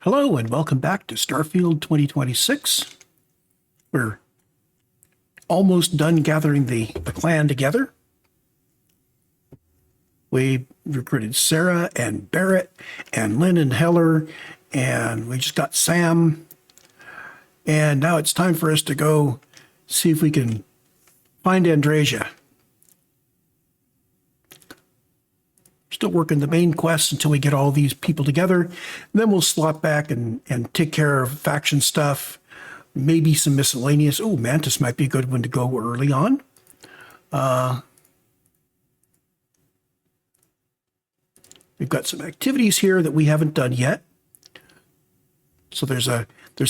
Hello and welcome back to Starfield 2026. We're almost done gathering the clan together. We recruited Sarah and Barrett and Lynn and Heller, and we just got Sam. And now it's time for us to go see if we can find Andreja. Still working the main quest until we get all these people together. And then we'll slot back and take care of faction stuff, maybe some miscellaneous. Oh, Mantis might be a good one to go early on. We've got some activities here that we haven't done yet. So there's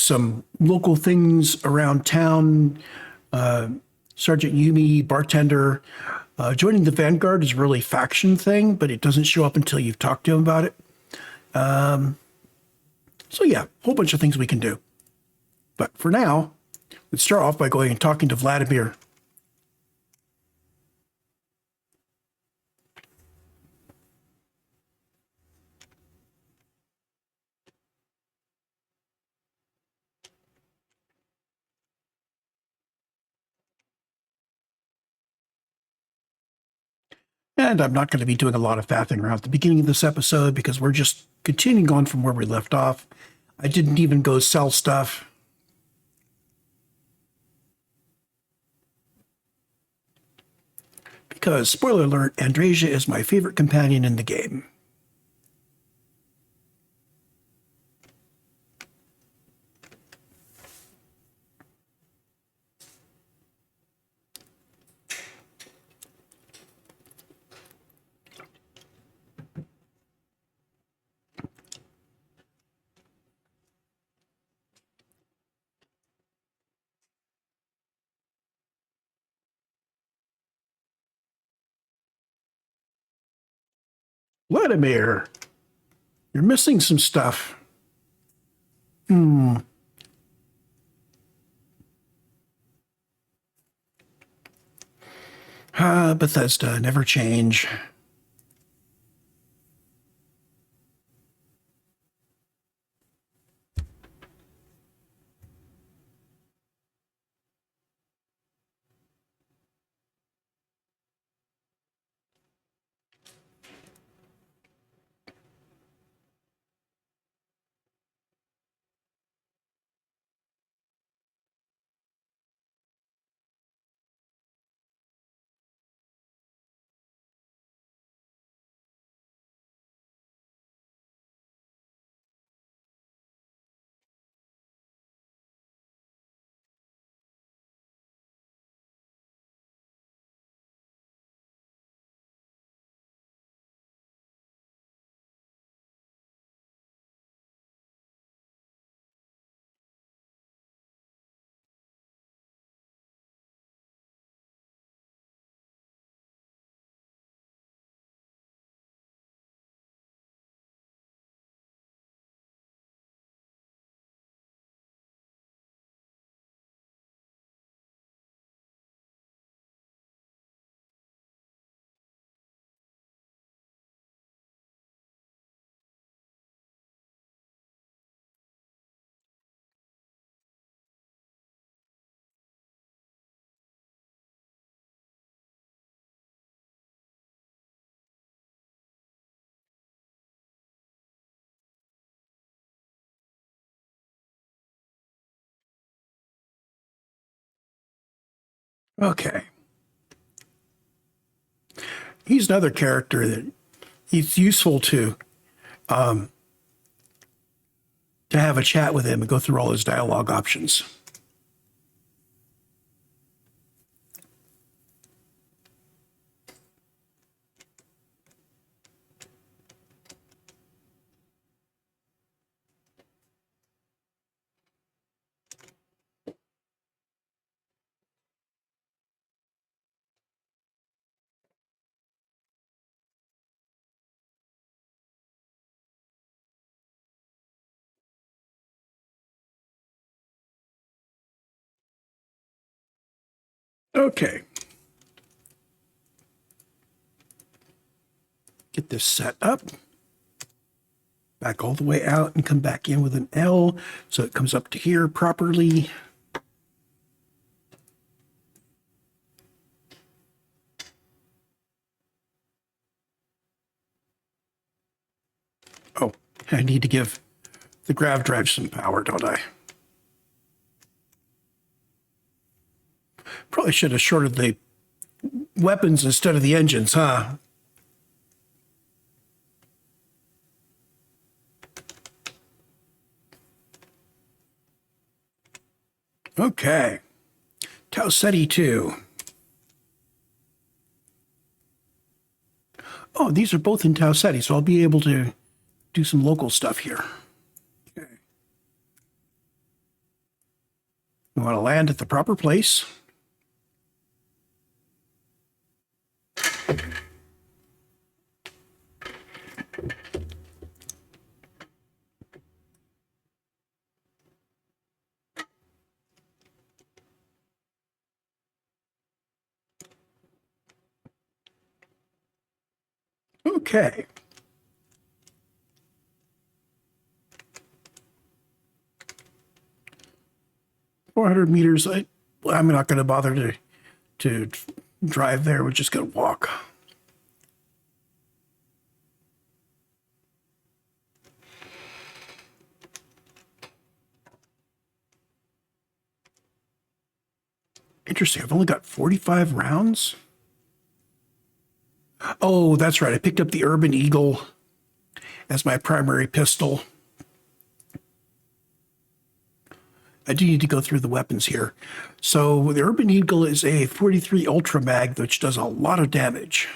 some local things around town. Sergeant Yumi, bartender. Joining the Vanguard is really faction thing, but it doesn't show up until you've talked to him about it. So yeah, a whole bunch of things we can do. But for now, let's start off by going and talking to Vladimir. And I'm not going to be doing a lot of faffing around at the beginning of this episode because we're just continuing on from where we left off. I didn't even go sell stuff. Because, spoiler alert, Andreja is my favorite companion in the game. Vladimir, you're missing some stuff. Bethesda, never change. Okay. He's another character that it's useful to have a chat with him and go through all his dialogue options. Okay. Get this set up. back all the way out and come back in with an L so it comes up to here properly. Oh, I need to give the grav drive some power, don't I? Probably should have shorted the weapons instead of the engines, huh? Okay. Tau Ceti 2. Oh, these are both in Tau Ceti, so I'll be able to do some local stuff here. Okay. We want to land at the proper place. Okay. $400 meters. I'm not going to bother to drive there. We're just going to walk. Interesting. I've only got 45 rounds. Oh, that's right. I picked up the Urban Eagle as my primary pistol. I do need to go through the weapons here. So the Urban Eagle is a 43 Ultra Mag, which does a lot of damage.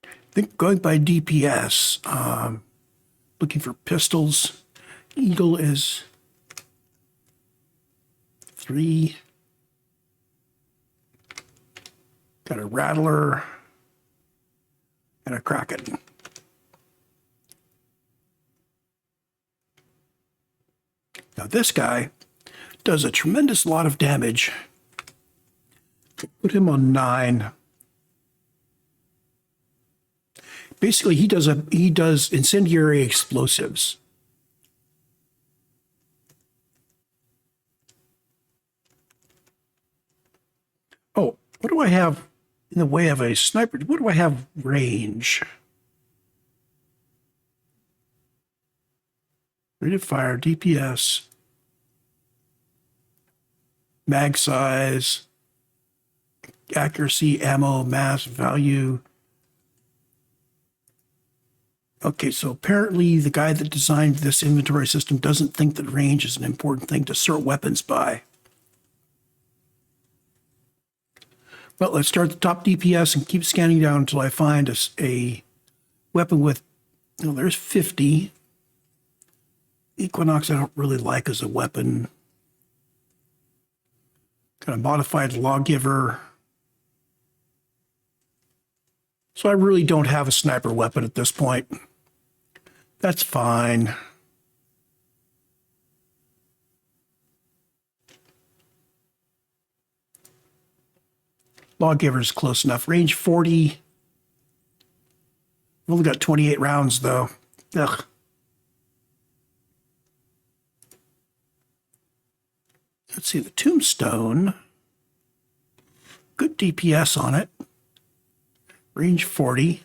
I think going by DPS, looking for pistols, Eagle is 3. Got a Rattler and a Kraken. Now this guy does a tremendous lot of damage. Put him on 9. Basically, he does incendiary explosives. Oh, what do I have in the way of a sniper? What do I have range? Rate of fire, DPS, mag size, accuracy, ammo, mass, value. Okay, so apparently the guy that designed this inventory system doesn't think that range is an important thing to sort weapons by. Well, let's start at the top DPS and keep scanning down until I find a weapon with, there's 50. Equinox I don't really like as a weapon. Got a modified lawgiver. So I really don't have a sniper weapon at this point. That's fine. Lawgiver's close enough. Range 40. I've only got 28 rounds, though. Ugh. Let's see, the Tombstone. Good DPS on it. Range 40.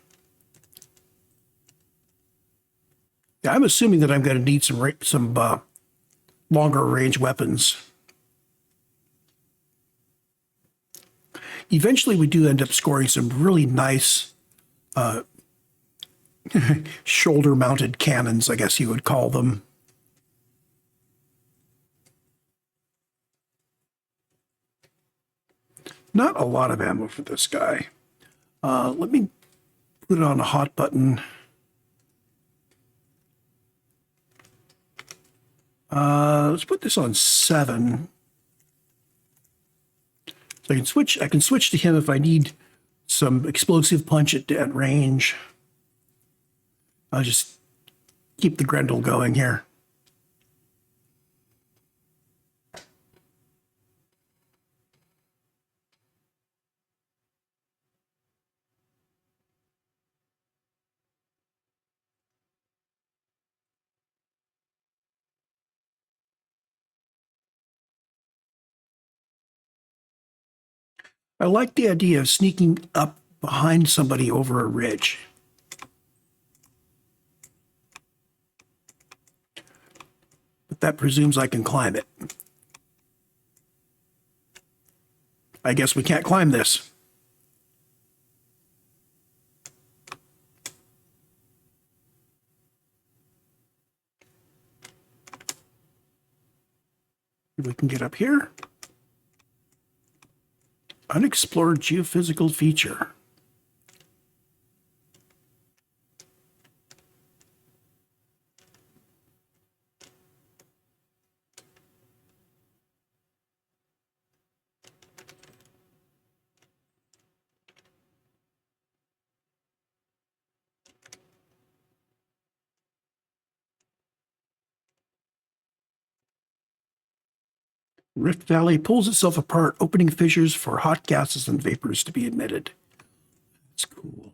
Yeah, I'm assuming that I'm going to need some longer range weapons. Eventually, we do end up scoring some really nice shoulder-mounted cannons, I guess you would call them. Not a lot of ammo for this guy. Let me put it on a hot button. Let's put this on 7. So I can switch to him if I need some explosive punch at range. I'll just keep the Grendel going here. I like the idea of sneaking up behind somebody over a ridge. But that presumes I can climb it. I guess we can't climb this. We can get up here. Unexplored geophysical feature. Rift Valley pulls itself apart, opening fissures for hot gases and vapors to be emitted. That's cool.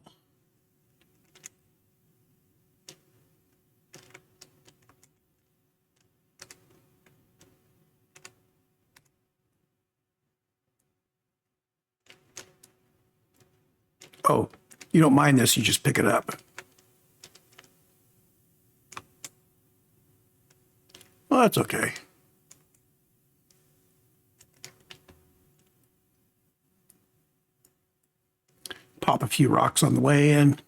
Oh, you don't mind this, you just pick it up. Well, that's okay. Pop a few rocks on the way in.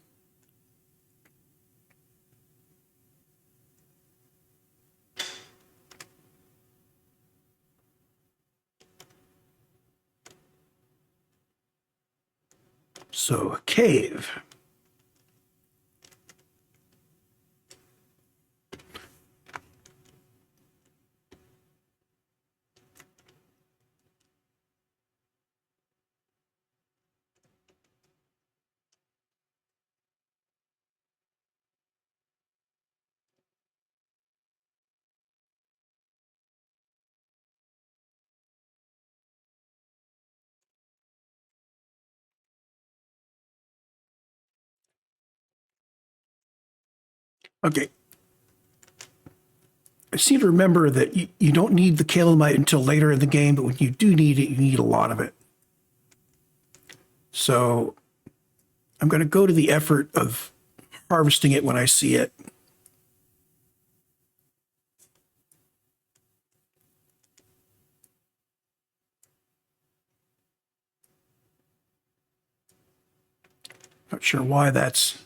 So, a cave. Okay. I seem to remember that you don't need the kaolinite until later in the game, but when you do need it, you need a lot of it. So I'm going to go to the effort of harvesting it when I see it. Not sure why that's...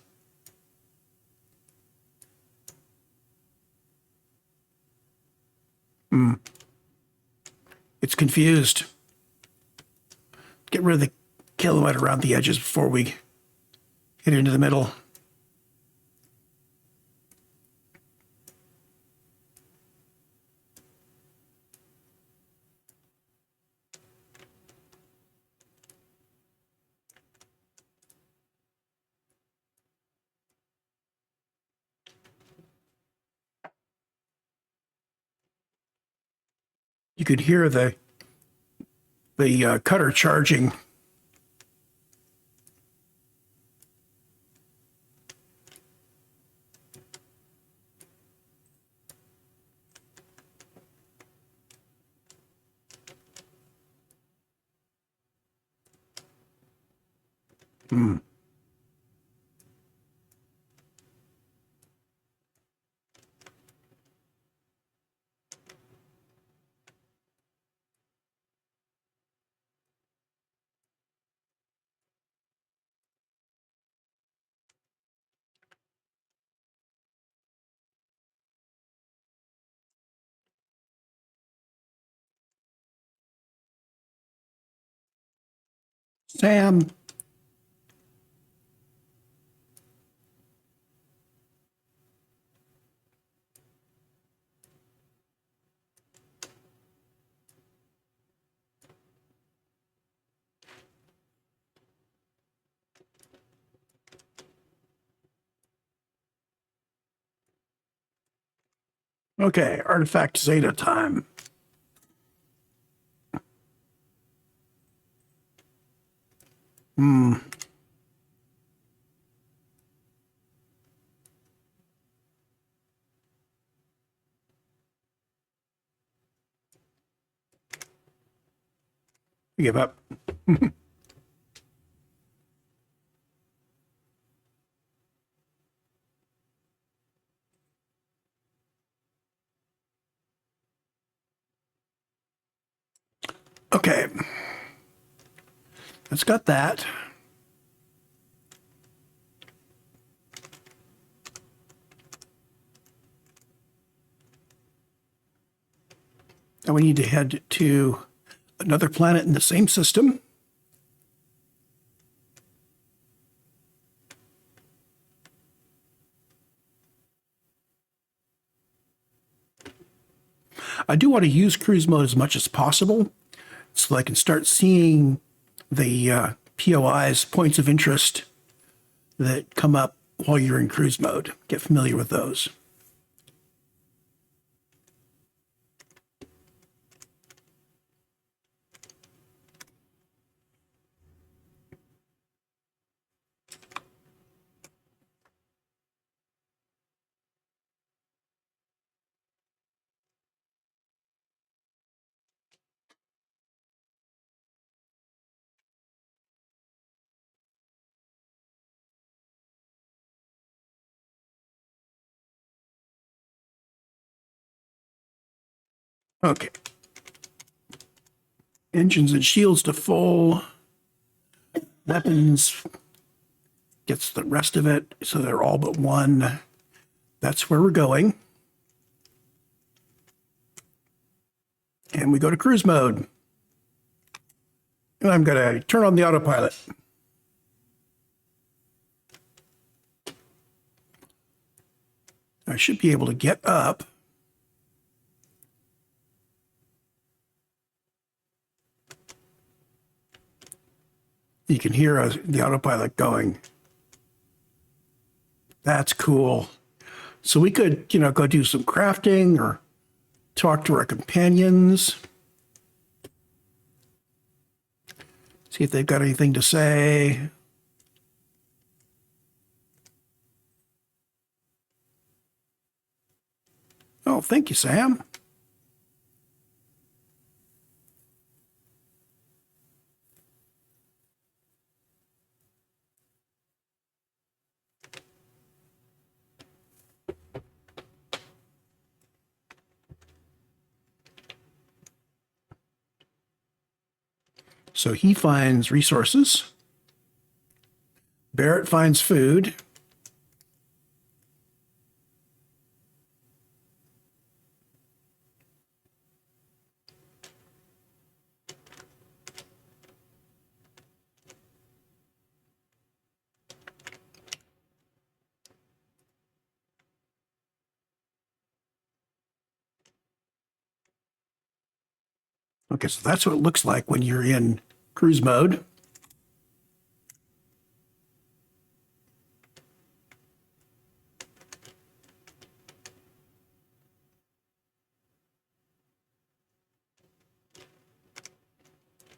It's confused. Get rid of the kaolinite around the edges before we get into the middle. You could hear the cutter charging. Sam. Okay, artifact Zeta time. Give up. Okay. It's got that. Now we need to head to another planet in the same system. I do want to use cruise mode as much as possible so I can start seeing the POIs, points of interest, that come up while you're in cruise mode. Get familiar with those. Okay. Engines and shields to full. Weapons gets the rest of it, so they're all but one. That's where we're going. And we go to cruise mode. And I'm going to turn on the autopilot. I should be able to get up. You can hear the autopilot going. That's cool. So we could, go do some crafting or talk to our companions. See if they've got anything to say. Oh, thank you, Sam. So he finds resources. Barrett finds food. Okay, so that's what it looks like when you're in cruise mode.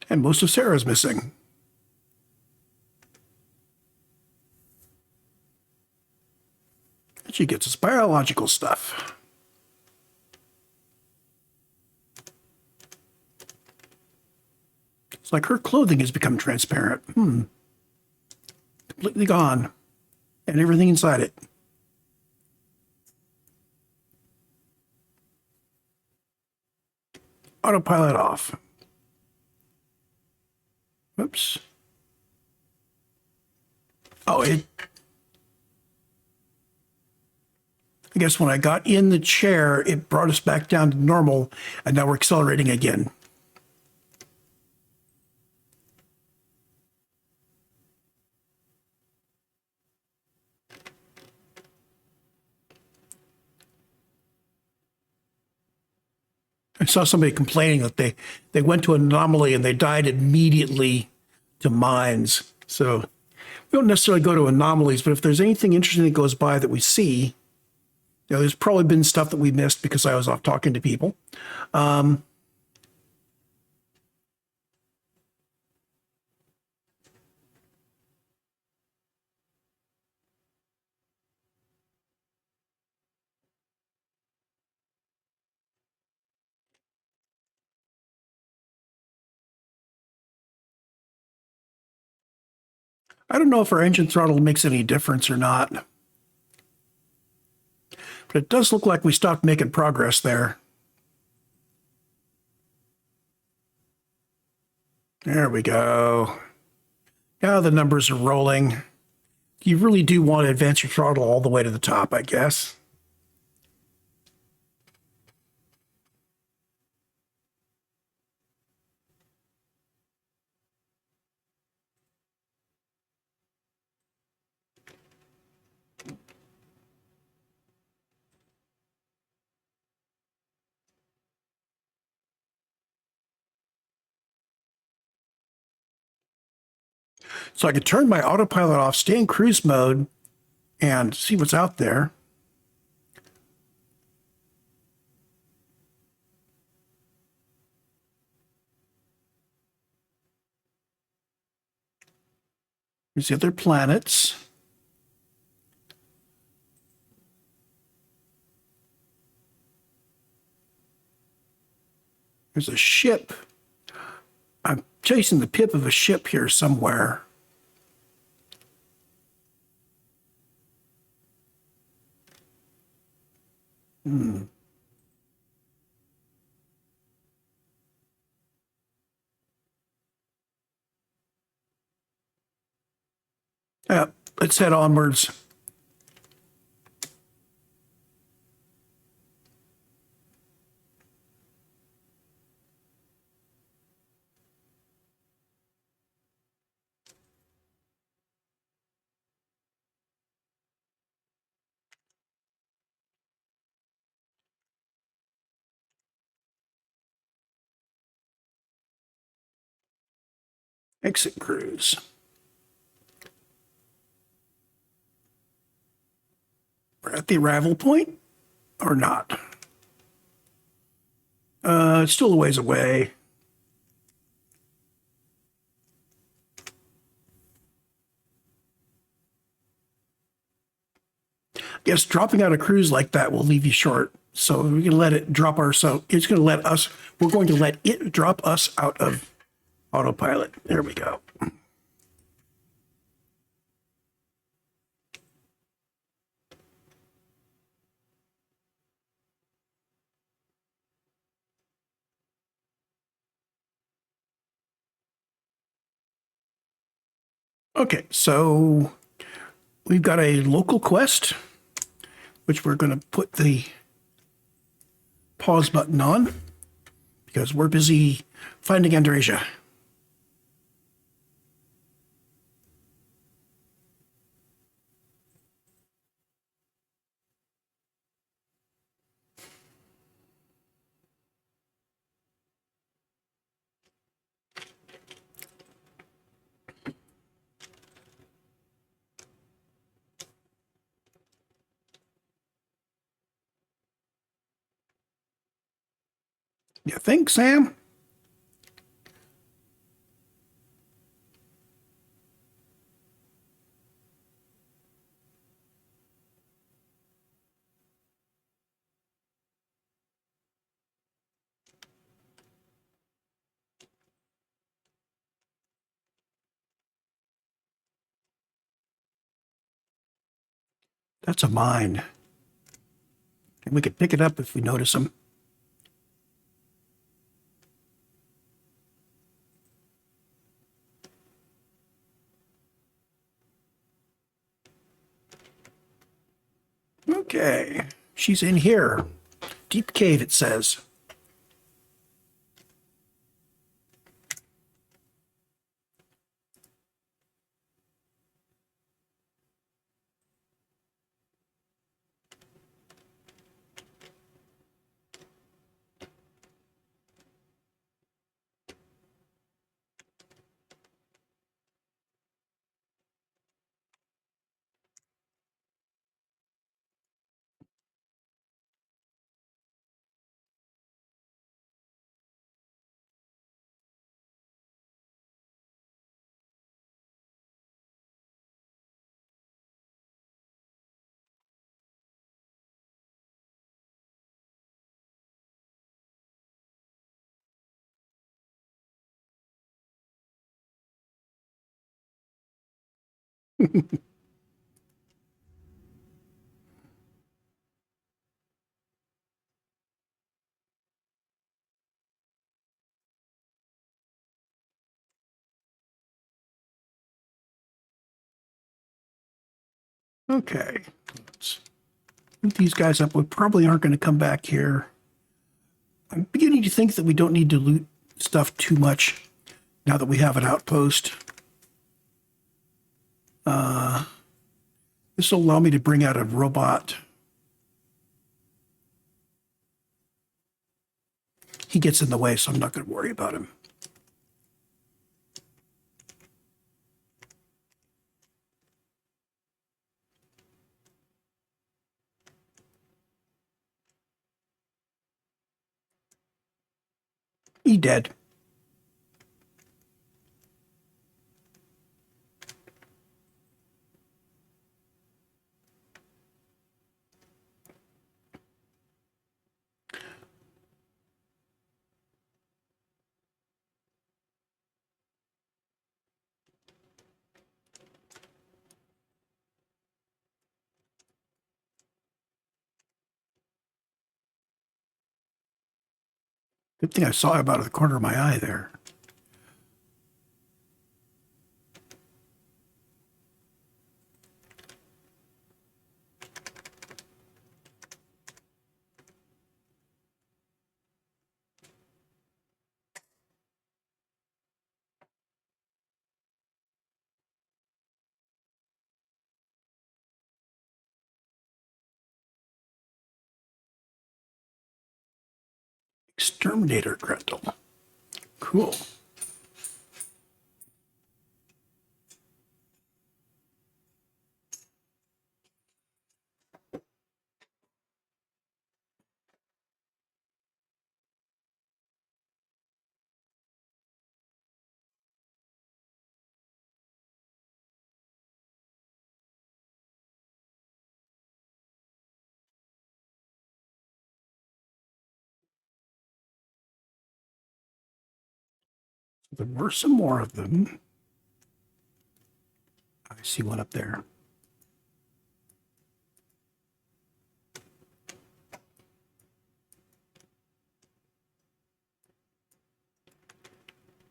And most of Sarah's missing. And she gets us biological stuff. It's like her clothing has become transparent. Completely gone. And everything inside it. Autopilot off. Oops. Oh, I guess when I got in the chair, it brought us back down to normal, and now we're accelerating again. I saw somebody complaining that they went to an anomaly and they died immediately to mines. So we don't necessarily go to anomalies, but if there's anything interesting that goes by that we see, there's probably been stuff that we missed because I was off talking to people. I don't know if our engine throttle makes any difference or not, but it does look like we stopped making progress there. There we go. Now the numbers are rolling. You really do want to advance your throttle all the way to the top, I guess. So I could turn my autopilot off, stay in cruise mode, and see what's out there. There's the other planets. There's a ship. I'm chasing the pip of a ship here somewhere. Yeah, let's head onwards. Exit cruise. We're at the arrival point or not? It's still a ways away. Yes, dropping out a cruise like that will leave you short. So we're going to let it drop ourselves. It's going to let us, we're going to let it drop us out of autopilot. There we go. Okay, so we've got a local quest, which we're going to put the pause button on because we're busy finding Andreja. You think, Sam? That's a mine. And we could pick it up if we notice them. Okay, she's in here. Deep cave, it says. Okay. Let's move these guys up. We probably aren't going to come back here. I'm beginning to think that we don't need to loot stuff too much now that we have an outpost. This will allow me to bring out a robot. He gets in the way, so I'm not going to worry about him. He dead. Good thing I saw him out of the corner of my eye there. Exterminator Gretel. Cool. There were some more of them. I see one up there.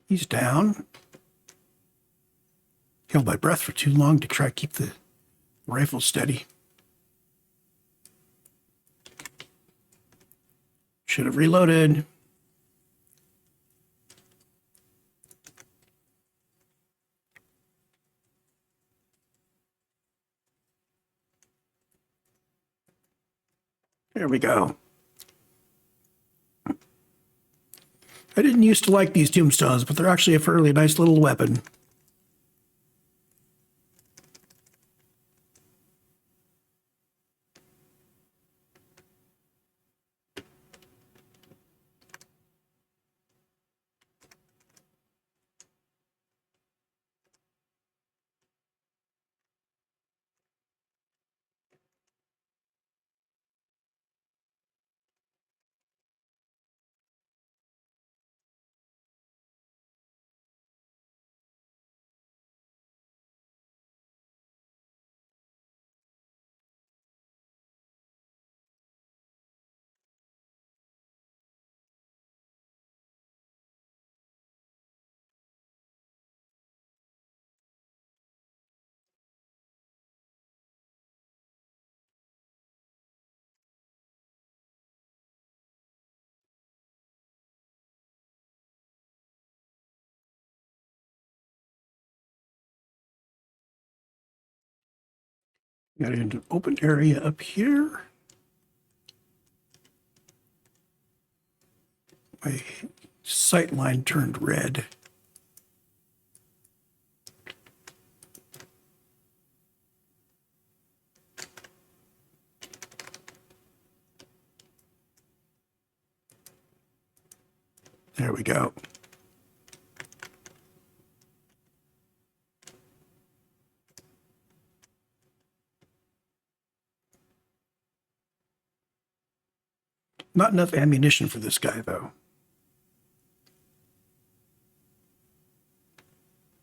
He's down. Held my breath for too long to try to keep the rifle steady. Should have reloaded. There we go. I didn't used to like these tombstones, but they're actually a fairly nice little weapon. Got an open area up here. My sight line turned red. There we go. Not enough ammunition for this guy, though.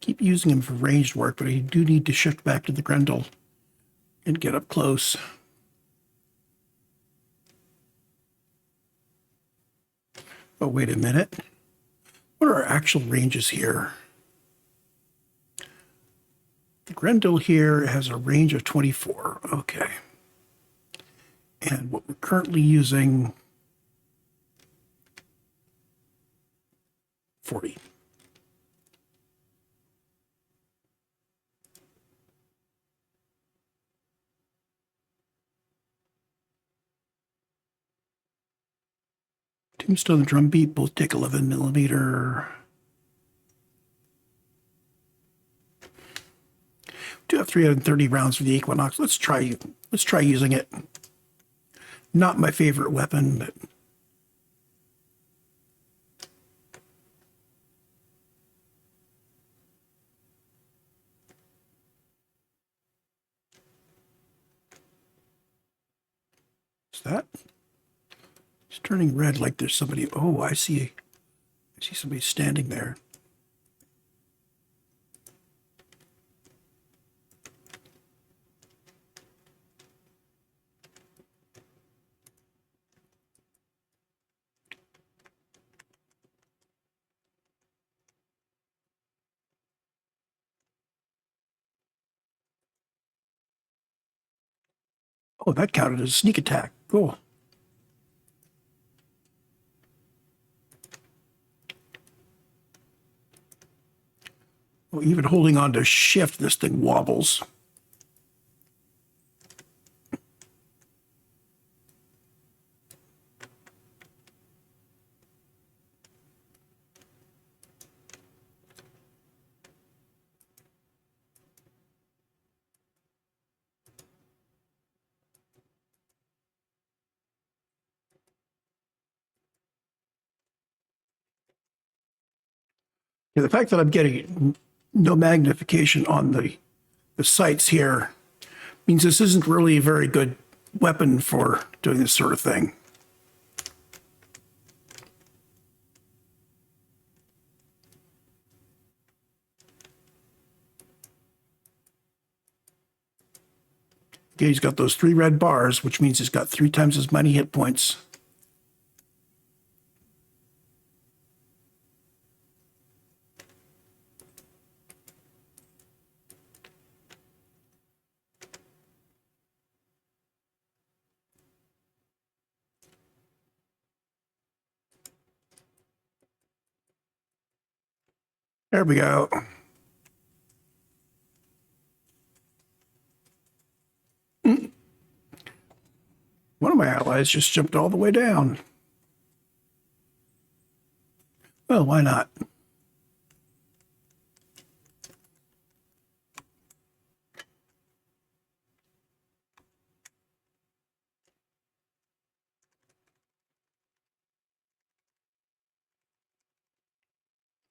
Keep using him for ranged work, but I do need to shift back to the Grendel and get up close. Oh, wait a minute. What are our actual ranges here? The Grendel here has a range of 24. Okay. And what we're currently using, 40. Tombstone and Drumbeat both take 11 millimeter. Do have 330 rounds for the Equinox. Let's try using it. Not my favorite weapon, but is that? It's turning red like there's somebody. Oh, I see somebody standing there. Oh, that counted as a sneak attack. Cool. Oh, even holding on to shift, this thing wobbles. Yeah, the fact that I'm getting no magnification on the sights here means this isn't really a very good weapon for doing this sort of thing. Okay, he's got those 3 red bars, which means he's got 3 times as many hit points. There we go. One of my allies just jumped all the way down. Well, why not?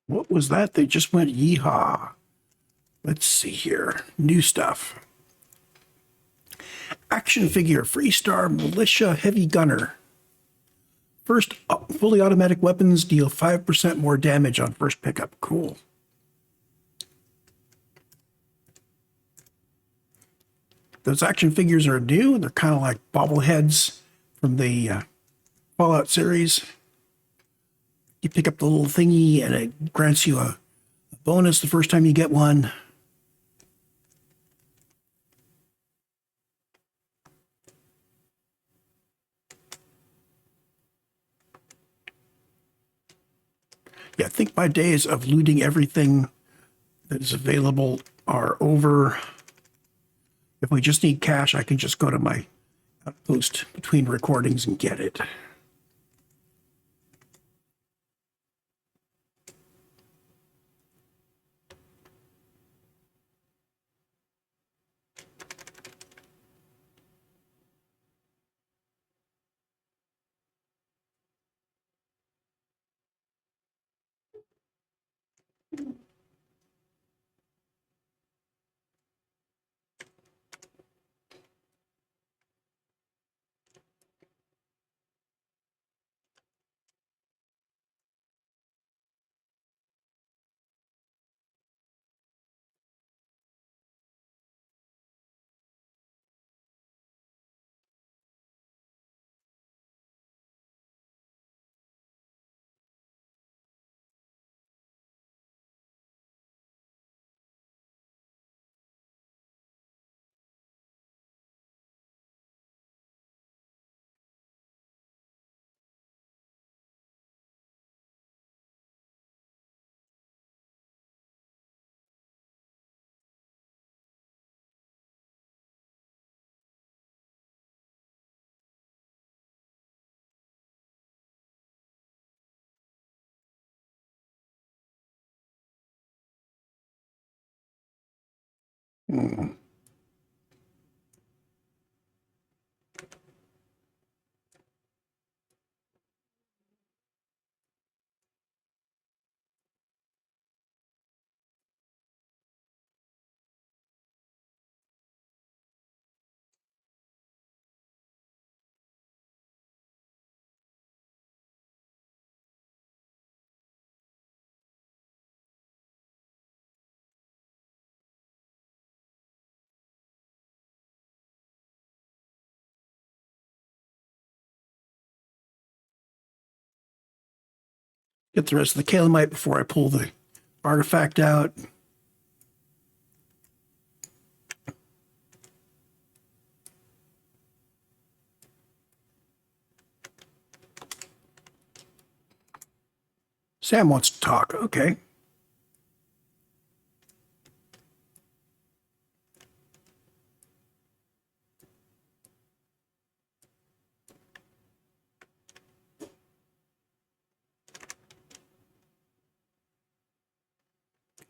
What was that? They just went yeehaw. Let's see here. New stuff. Action figure, Freestar Militia Heavy Gunner. First, fully automatic weapons deal 5% more damage on first pickup. Cool. Those action figures are new. They're kind of like bobbleheads from the Fallout series. You pick up the little thingy and it grants you a bonus the first time you get one. Yeah, I think my days of looting everything that is available are over. If we just need cash, I can just go to my outpost between recordings and get it. Hmm. Get the rest of the calamite before I pull the artifact out. Sam wants to talk. Okay.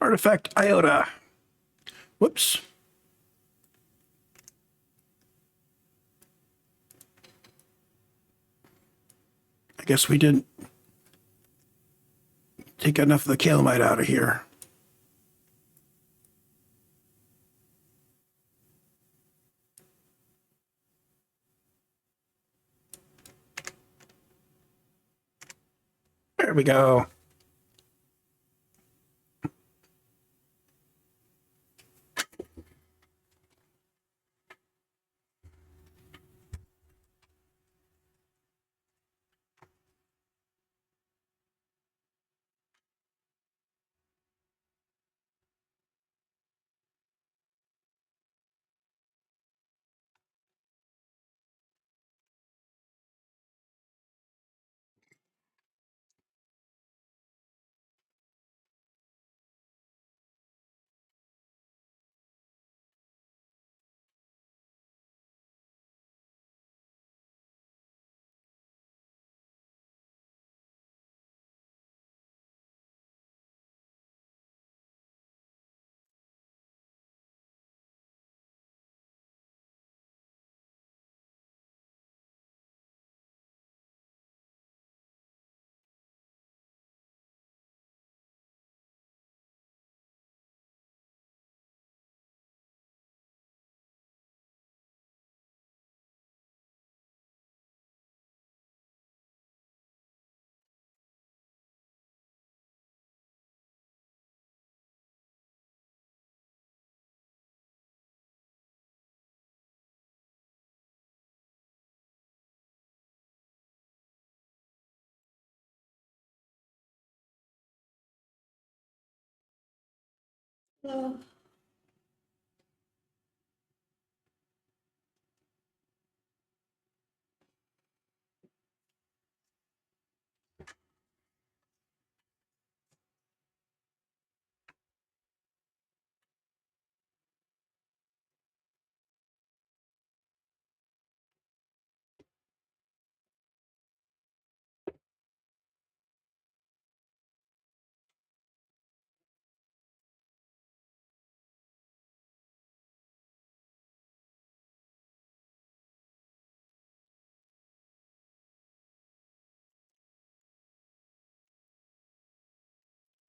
Artifact iota. Whoops. I guess we didn't take enough of the calamite out of here. There we go.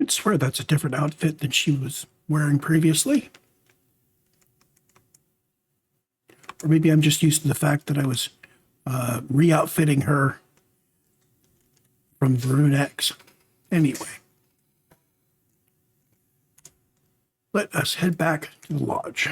I swear that's a different outfit than she was wearing previously. Or maybe I'm just used to the fact that I was re-outfitting her from Varun X. Anyway, let us head back to the lodge.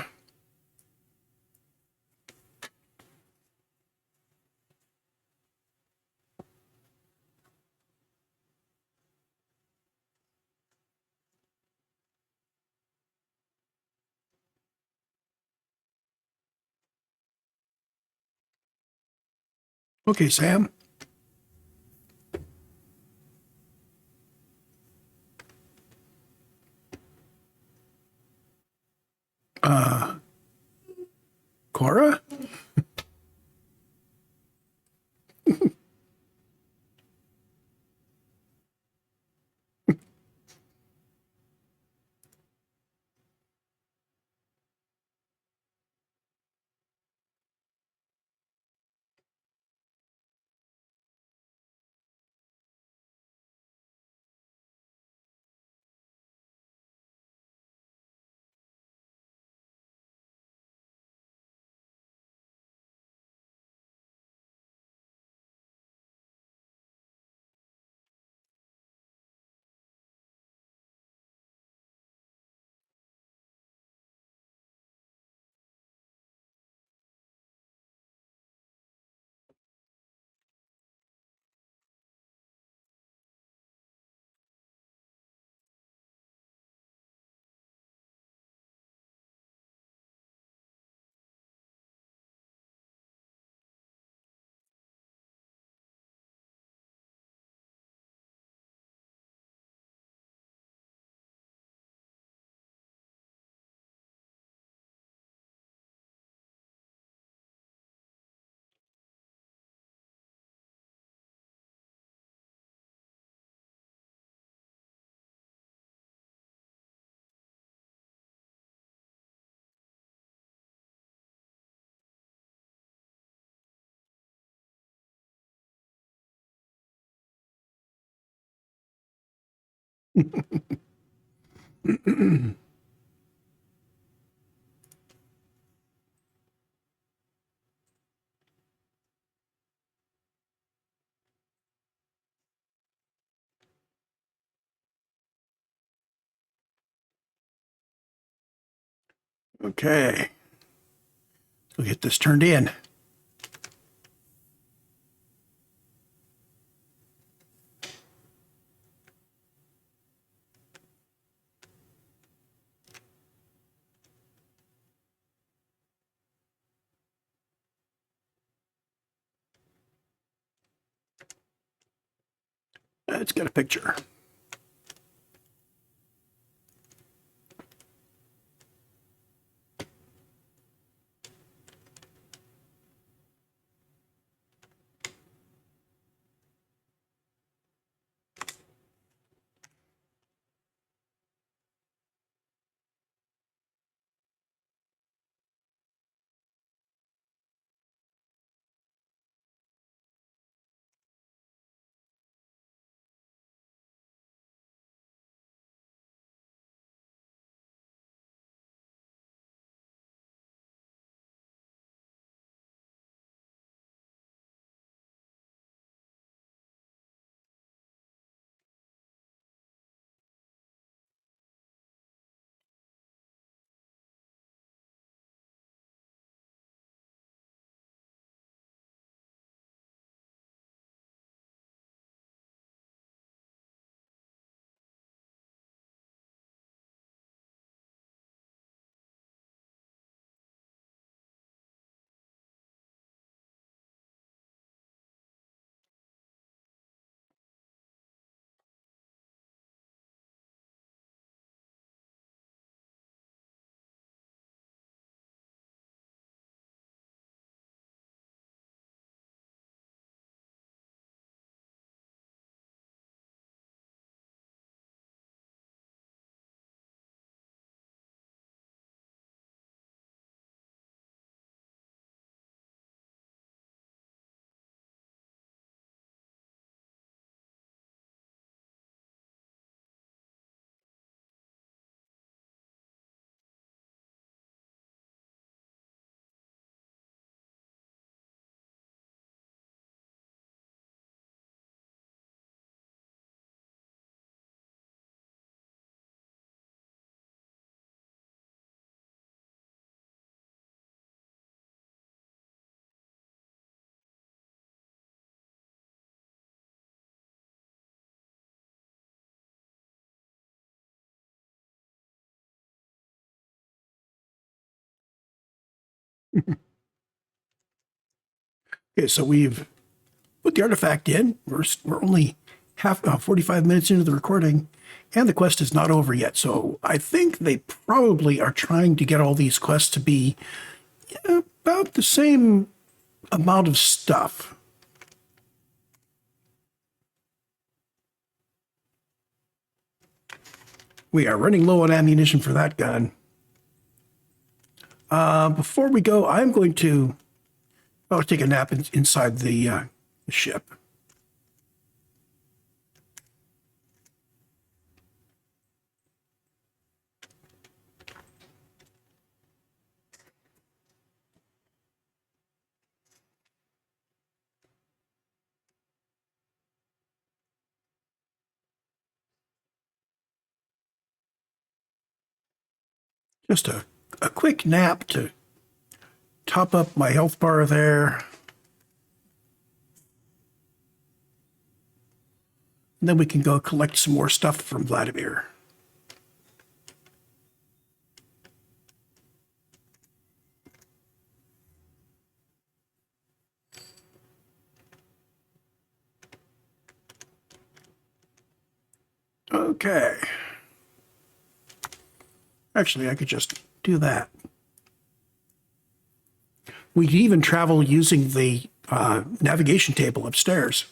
Okay, Sam. Cora? Okay. We'll get this turned in. Let's get a picture. Okay, so we've put the artifact in. We're only 45 minutes into the recording, and the quest is not over yet. So I think they probably are trying to get all these quests to be about the same amount of stuff. We are running low on ammunition for that gun. Before we go, I'm going to take a nap inside the ship. Just a quick nap to top up my health bar there. And then we can go collect some more stuff from Vladimir. Okay. Actually, I could just do that. We could even travel using the navigation table upstairs.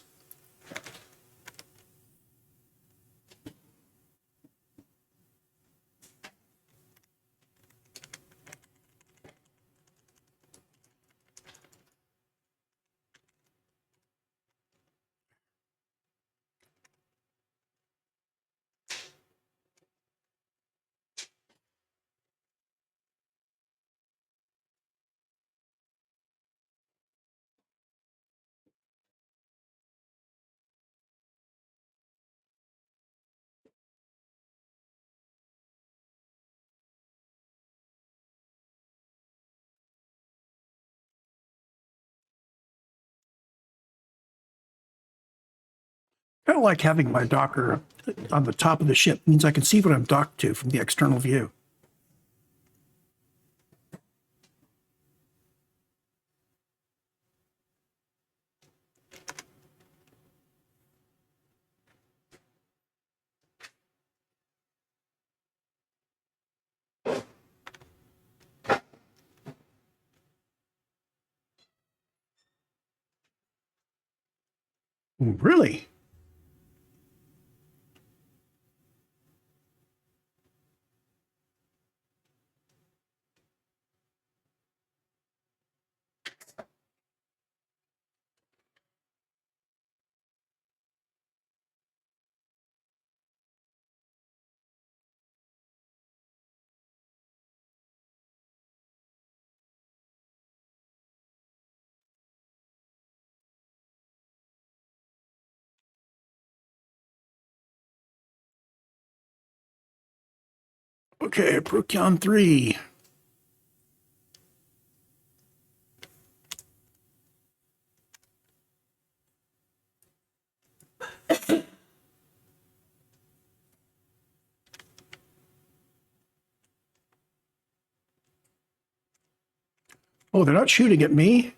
Kind of like having my docker on the top of the ship. Means I can see what I'm docked to from the external view. Really? Okay, Procyon 3. Oh, they're not shooting at me.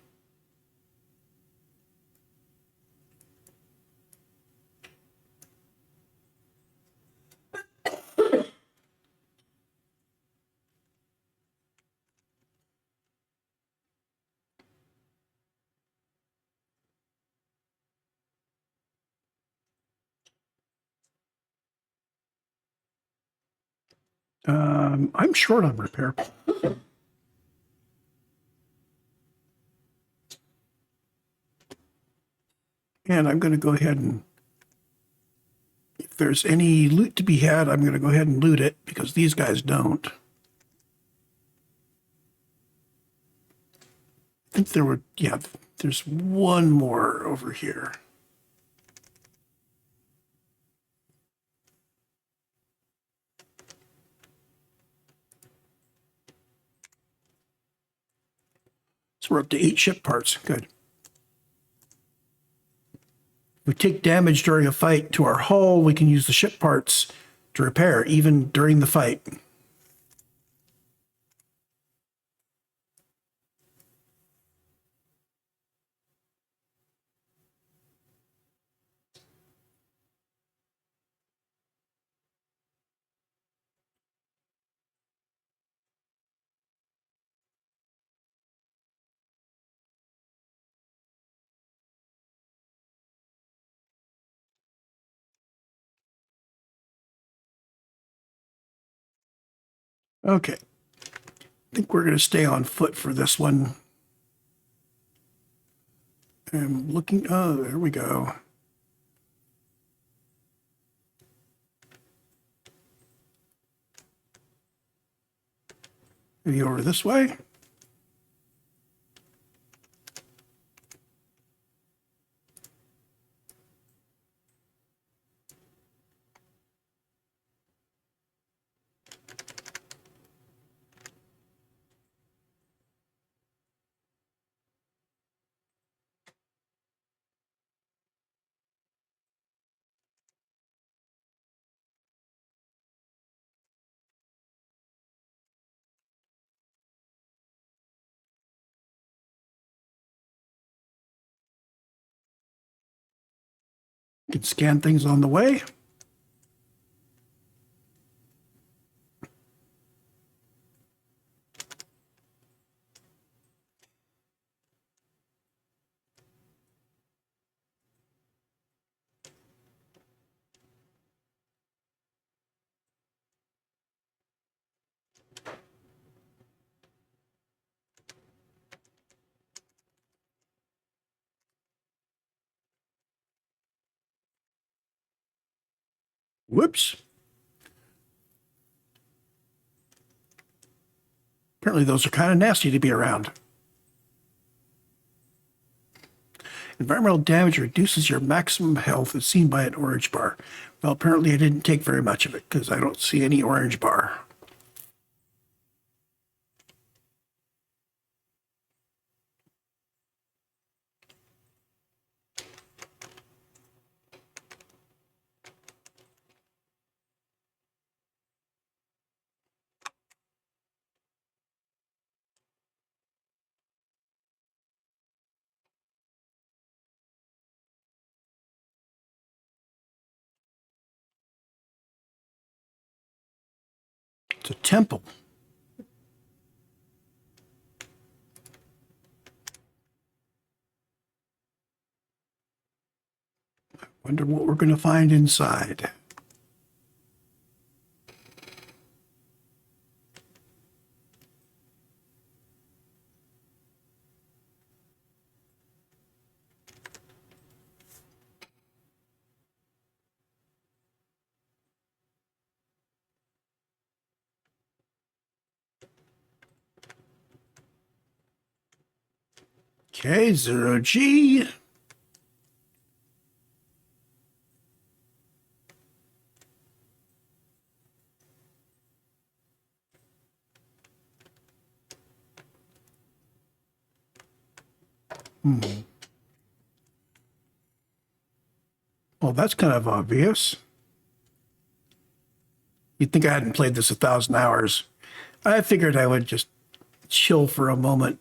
I'm short on repair. And I'm going to go ahead and, if there's any loot to be had, I'm going to go ahead and loot it because these guys don't. I think there were, yeah, there's one more over here. So we're up to 8 ship parts. Good. If we take damage during a fight to our hull, we can use the ship parts to repair, even during the fight. Okay. I think we're going to stay on foot for this one. I'm looking, oh, there we go. Maybe over this way. You can scan things on the way. Whoops. Apparently those are kind of nasty to be around. Environmental damage reduces your maximum health as seen by an orange bar. Well, apparently I didn't take very much of it because I don't see any orange bar. It's a temple. Wonder what we're going to find inside. Okay, 0G. Well, that's kind of obvious. You'd think I hadn't played this 1,000 hours. I figured I would just chill for a moment.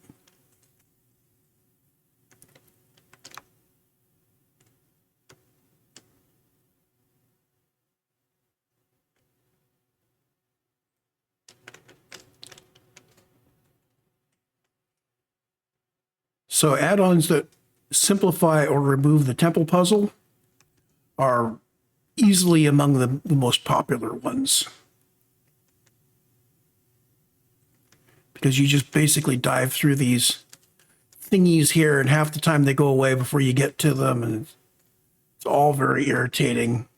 So add-ons that simplify or remove the temple puzzle are easily among the most popular ones. Because you just basically dive through these thingies here, and half the time they go away before you get to them, and it's all very irritating.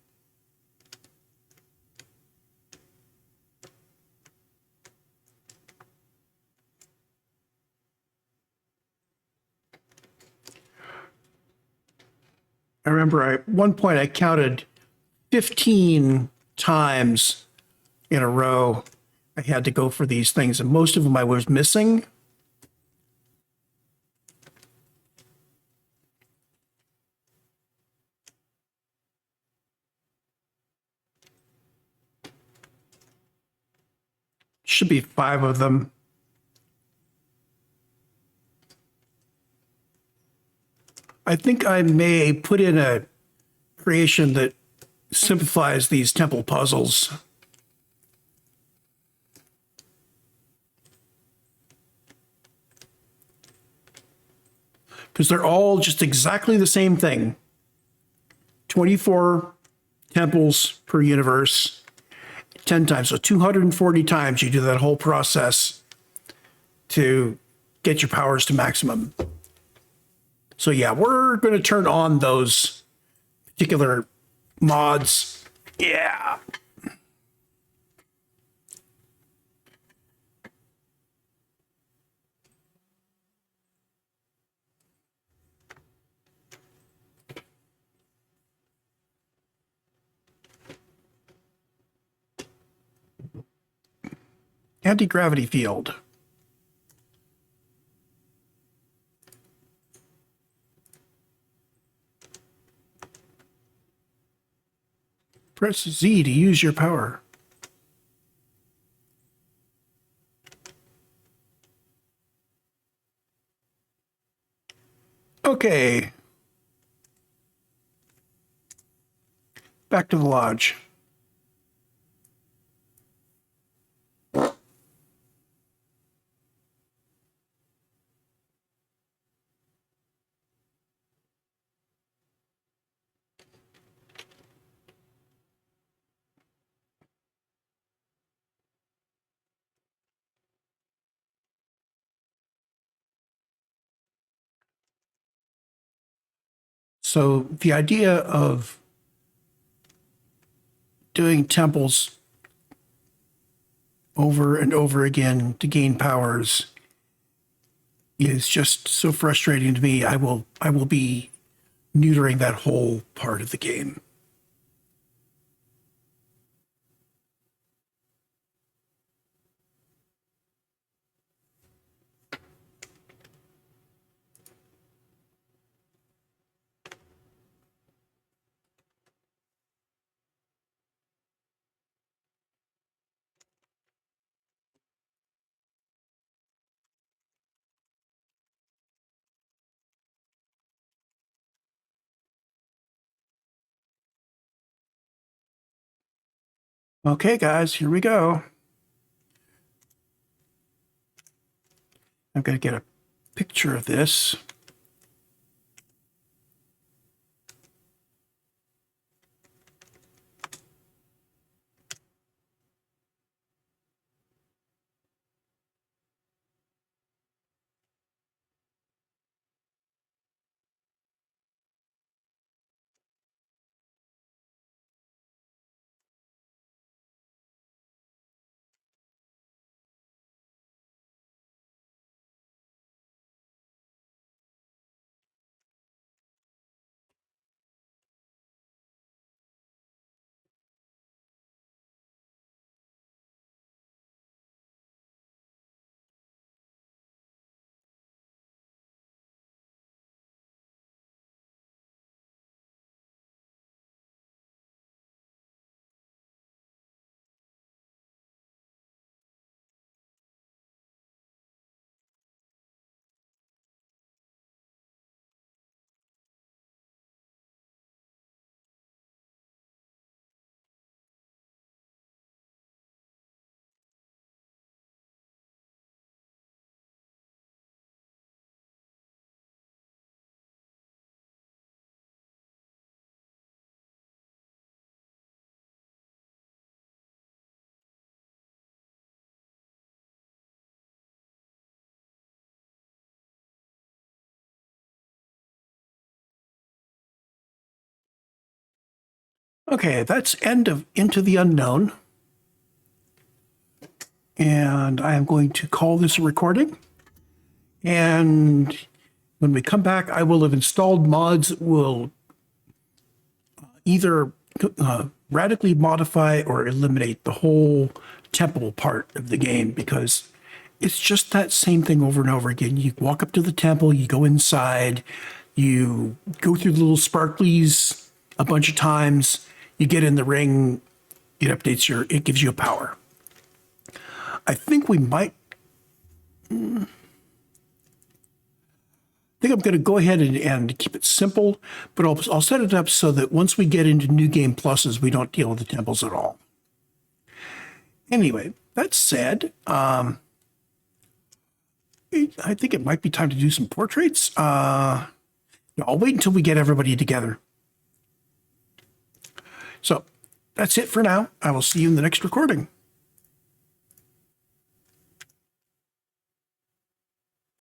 I remember at one point I counted 15 times in a row I had to go for these things, and most of them I was missing. Should be 5 of them. I think I may put in a creation that simplifies these temple puzzles. Because they're all just exactly the same thing. 24 temples per universe, 10 times. So 240 times you do that whole process to get your powers to maximum. So yeah, we're going to turn on those particular mods. Yeah. Anti-gravity field. Press Z to use your power. Okay. Back to the lodge. So the idea of doing temples over and over again to gain powers is just so frustrating to me. I will be neutering that whole part of the game. Okay, guys, here we go. I'm going to get a picture of this. Okay, that's end of Into the Unknown. And I am going to call this a recording. And when we come back, I will have installed mods that will either radically modify or eliminate the whole temple part of the game, because it's just that same thing over and over again. You walk up to the temple, you go inside, you go through the little sparklies a bunch of times, you get in the ring, it gives you a power. I think we might. I think I'm going to go ahead and keep it simple, but I'll set it up so that once we get into New Game Pluses, we don't deal with the temples at all. Anyway, that said, I think it might be time to do some portraits. I'll wait until we get everybody together. So that's it for now. I will see you in the next recording.